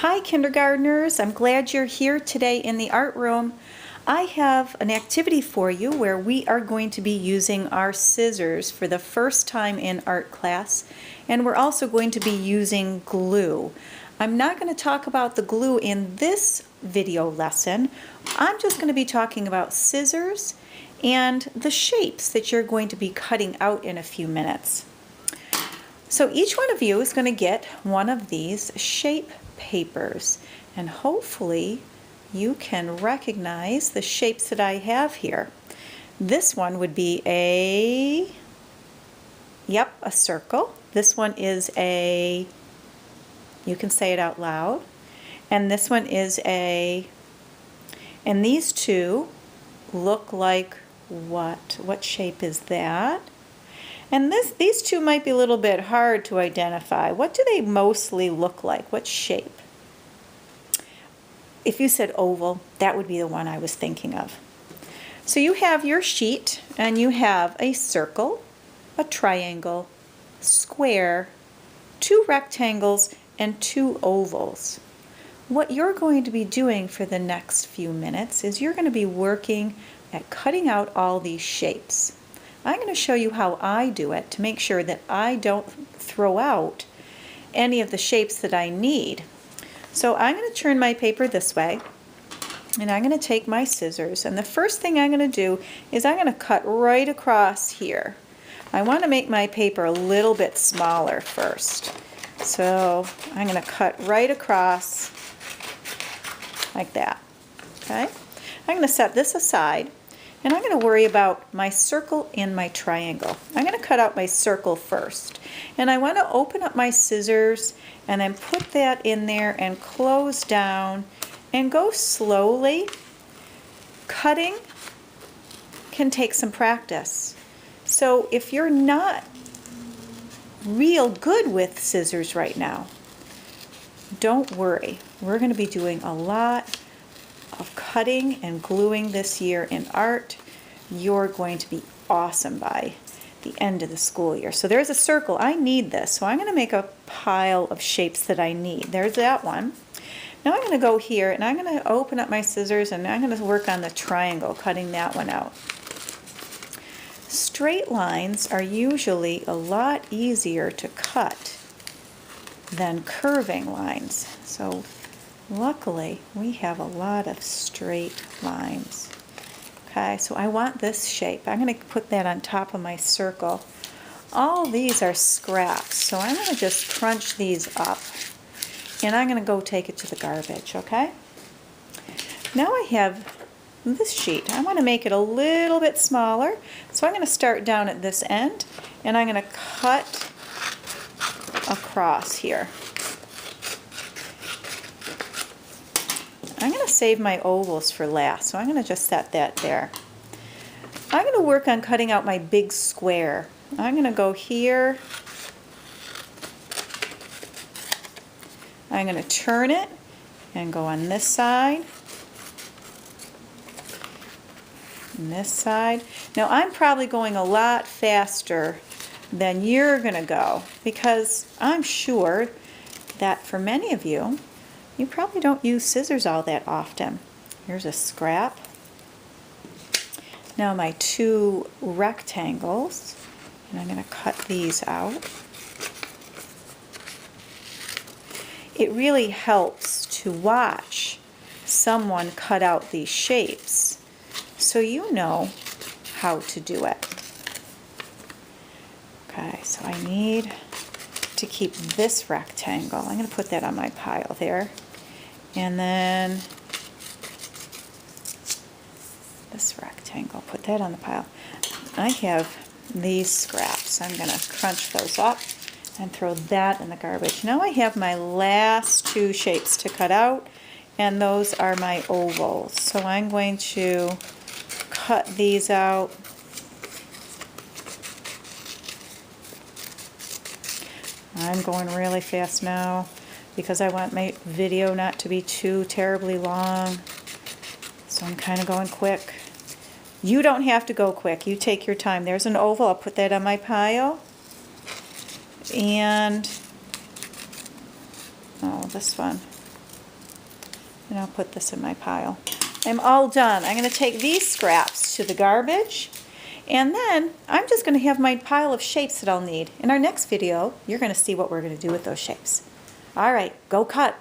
Hi kindergartners, I'm glad you're here today in the art room. I have an activity for you where we are going to be using our scissors for the first time in art class, and we're also going to be using glue. I'm not going to talk about the glue in this video lesson. I'm just going to be talking about scissors and the shapes that you're going to be cutting out in a few minutes. So each one of you is going to get one of these shape papers, and hopefully you can recognize the shapes that I have here. This one would be a circle. This one is a, you can say it out loud, and this one is a, and these two look like what shape is that? And these two might be a little bit hard to identify. What do they mostly look like? What shape? If you said oval, that would be the one I was thinking of. So you have your sheet, and you have a circle, a triangle, square, two rectangles, and two ovals. What you're going to be doing for the next few minutes is you're going to be working at cutting out all these shapes. I'm going to show you how I do it to make sure that I don't throw out any of the shapes that I need. So I'm going to turn my paper this way, and I'm going to take my scissors, and the first thing I'm going to do is I'm going to cut right across here. I want to make my paper a little bit smaller first. So I'm going to cut right across like that. Okay? I'm going to set this aside. And I'm going to worry about my circle and my triangle. I'm going to cut out my circle first. And I want to open up my scissors and then put that in there and close down and go slowly. Cutting can take some practice. So if you're not real good with scissors right now, don't worry. We're going to be doing a lot of cutting and gluing this year in art. You're going to be awesome by the end of the school year. So there's a circle. I need this, so I'm going to make a pile of shapes that I need. There's that one. Now I'm going to go here and I'm going to open up my scissors and I'm going to work on the triangle, cutting that one out. Straight lines are usually a lot easier to cut than curving lines. So luckily, we have a lot of straight lines. Okay, so I want this shape. I'm going to put that on top of my circle. All these are scraps, so I'm going to just crunch these up, and I'm going to go take it to the garbage, okay? Now I have this sheet. I want to make it a little bit smaller, so I'm going to start down at this end, and I'm going to cut across here. I'm going to save my ovals for last, so I'm going to just set that there. I'm going to work on cutting out my big square. I'm going to go here. I'm going to turn it and go on this side and this side. Now I'm probably going a lot faster than you're going to go because I'm sure that for many of you, you probably don't use scissors all that often. Here's a scrap. Now my two rectangles, and I'm going to cut these out. It really helps to watch someone cut out these shapes so you know how to do it. Okay, so I need to keep this rectangle. I'm going to put that on my pile there. And then this rectangle, put that on the pile. I have these scraps. I'm going to crunch those up and throw that in the garbage. Now I have my last two shapes to cut out, and those are my ovals. So I'm going to cut these out. I'm going really fast now because I want my video not to be too terribly long. So I'm kind of going quick. You don't have to go quick. You take your time. There's an oval. I'll put that on my pile. And, oh, this one. And I'll put this in my pile. I'm all done. I'm going to take these scraps to the garbage, and then I'm just going to have my pile of shapes that I'll need. In our next video, you're going to see what we're going to do with those shapes. All right, go cut.